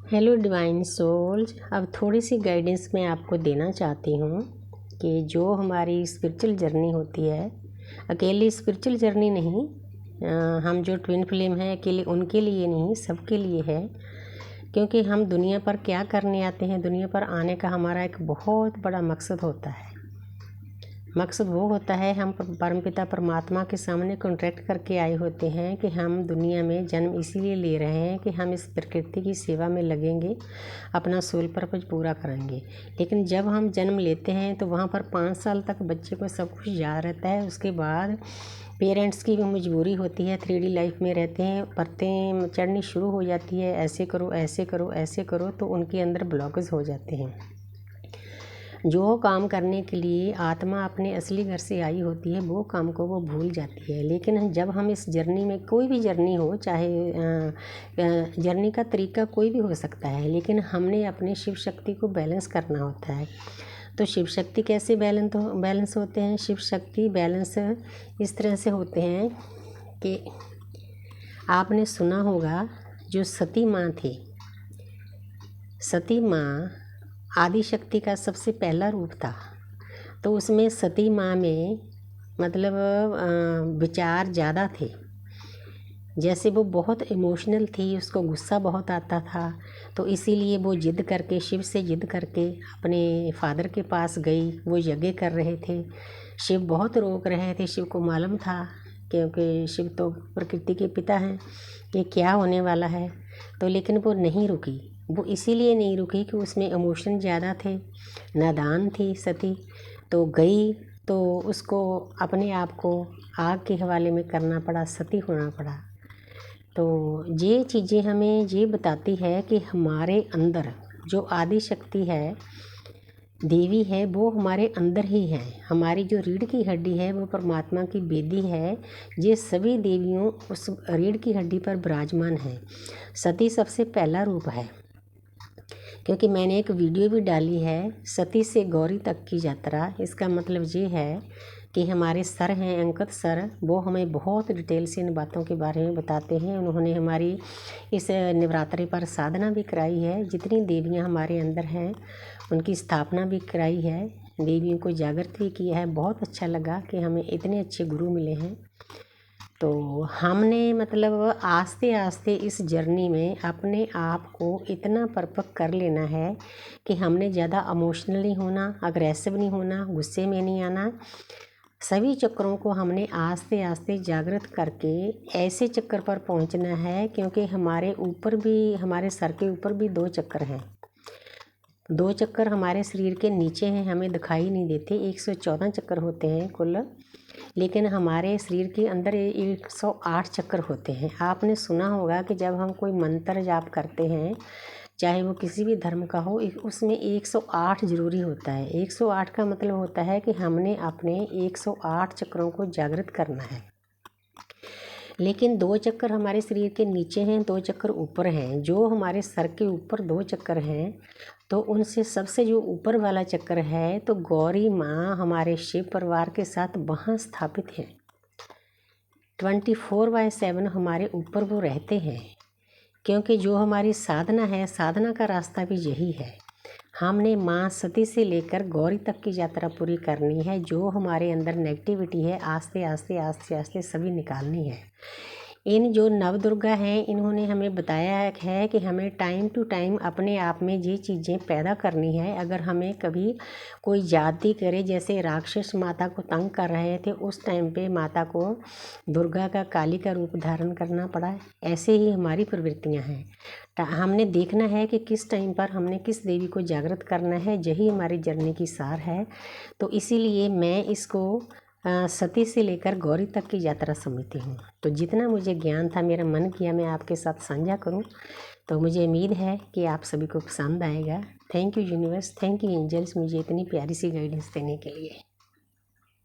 Hello divine souls. अब थोड़ी सी guidance मैं आपको देना चाहती हूँ कि जो हमारी स्पिरिचुअल जर्नी होती है, अकेली स्पिरिचुअल जर्नी नहीं, हम जो ट्विन फ्लेम हैं अकेले उनके लिए नहीं, सबके लिए है। क्योंकि हम दुनिया पर क्या करने आते हैं, दुनिया पर आने का हमारा एक बहुत बड़ा मकसद होता है। मकसद वो होता है, हम परमपिता परमात्मा के सामने कॉन्ट्रैक्ट करके आए होते हैं कि हम दुनिया में जन्म इसीलिए ले रहे हैं कि हम इस प्रकृति की सेवा में लगेंगे, अपना सोल पर्पज पूरा करेंगे। लेकिन जब हम जन्म लेते हैं तो वहाँ पर 5 साल तक बच्चे को सब कुछ याद रहता है। उसके बाद पेरेंट्स की भी मजबूरी होती है, 3D लाइफ में रहते हैं, परतें चढ़नी शुरू हो जाती है, ऐसे करो ऐसे करो ऐसे करो, तो उनके अंदर ब्लॉकेज हो जाते हैं। जो काम करने के लिए आत्मा अपने असली घर से आई होती है, वो काम को वो भूल जाती है। लेकिन जब हम इस जर्नी में, कोई भी जर्नी हो, चाहे जर्नी का तरीका कोई भी हो सकता है, लेकिन हमने अपने शिव शक्ति को बैलेंस करना होता है। तो शिव शक्ति कैसे बैलेंस होते हैं? शिव शक्ति बैलेंस इस तरह से होते हैं कि आपने सुना होगा, जो सती माँ थी, सती माँ आदि शक्ति का सबसे पहला रूप था। तो उसमें सती माँ में मतलब विचार ज़्यादा थे। जैसे वो बहुत इमोशनल थी, उसको गुस्सा बहुत आता था, तो इसीलिए वो जिद करके, शिव से जिद करके अपने फादर के पास गई। वो यज्ञ कर रहे थे, शिव बहुत रोक रहे थे। शिव को मालूम था, क्योंकि शिव तो प्रकृति के पिता हैं, कि क्या होने वाला है। तो लेकिन वो नहीं रुकी। वो इसीलिए नहीं रुकी कि उसमें इमोशन ज़्यादा थे, नादान थी सती। तो गई तो उसको अपने आप को आग के हवाले में करना पड़ा, सती होना पड़ा। तो ये चीज़ें हमें ये बताती है कि हमारे अंदर जो आदि शक्ति है, देवी है, वो हमारे अंदर ही है। हमारी जो रीढ़ की हड्डी है वो परमात्मा की बेदी है। ये सभी देवियों उस रीढ़ की हड्डी पर विराजमान है। सती सबसे पहला रूप है, क्योंकि मैंने एक वीडियो भी डाली है, सती से गौरी तक की यात्रा। इसका मतलब ये है कि हमारे सर हैं, अंकित सर, वो हमें बहुत डिटेल से इन बातों के बारे में बताते हैं। उन्होंने हमारी इस नवरात्रि पर साधना भी कराई है। जितनी देवियां हमारे अंदर हैं उनकी स्थापना भी कराई है, देवियों को जागृत भी किया है। बहुत अच्छा लगा कि हमें इतने अच्छे गुरु मिले हैं। तो हमने मतलब आस्ते आस्ते इस जर्नी में अपने आप को इतना परफेक्ट कर लेना है कि हमने ज़्यादा इमोशनल नहीं होना, अग्रेसिव नहीं होना, गुस्से में नहीं आना। सभी चक्रों को हमने आस्ते आस्ते जागृत करके ऐसे चक्कर पर पहुंचना है, क्योंकि हमारे ऊपर भी, हमारे सर के ऊपर भी 2 चक्कर हैं। 2 चक्कर हमारे शरीर के नीचे हैं, हमें दिखाई नहीं देते। 114 चक्कर होते हैं कुल, लेकिन हमारे शरीर के अंदर 108 चक्कर होते हैं। आपने सुना होगा कि जब हम कोई मंत्र जाप करते हैं, चाहे वो किसी भी धर्म का हो, उसमें 108 ज़रूरी होता है। 108 का मतलब होता है कि हमने अपने 108 चक्रों को जागृत करना है। लेकिन 2 चक्कर हमारे शरीर के नीचे हैं, 2 चक्कर ऊपर हैं। जो हमारे सर के ऊपर 2 चक्कर हैं, तो उनसे सबसे जो ऊपर वाला चक्कर है, तो गौरी माँ हमारे शिव परिवार के साथ वहाँ स्थापित है। 24/7 हमारे ऊपर वो रहते हैं, क्योंकि जो हमारी साधना है, साधना का रास्ता भी यही है। हमने माँ सती से लेकर गौरी तक की यात्रा पूरी करनी है। जो हमारे अंदर नेगेटिविटी है, आस्ते आस्ते आस्ते आस्ते सभी निकालनी है। इन जो नवदुर्गा हैं, इन्होंने हमें बताया है कि हमें टाइम टू टाइम अपने आप में ये चीज़ें पैदा करनी है। अगर हमें कभी कोई जाति करे, जैसे राक्षस माता को तंग कर रहे थे, उस टाइम पे माता को दुर्गा का, काली का रूप धारण करना पड़ा। ऐसे ही हमारी प्रवृत्तियां हैं। हमने देखना है कि किस टाइम पर हमने किस देवी को जागृत करना है। यही हमारी जर्नी की सार है। तो इसीलिए मैं इसको सती से लेकर गौरी तक की यात्रा समझती हूँ। तो जितना मुझे ज्ञान था, मेरा मन किया मैं आपके साथ साझा करूँ। तो मुझे उम्मीद है कि आप सभी को पसंद आएगा। Thank you universe, thank you angels, मुझे इतनी प्यारी सी गाइडेंस देने के लिए।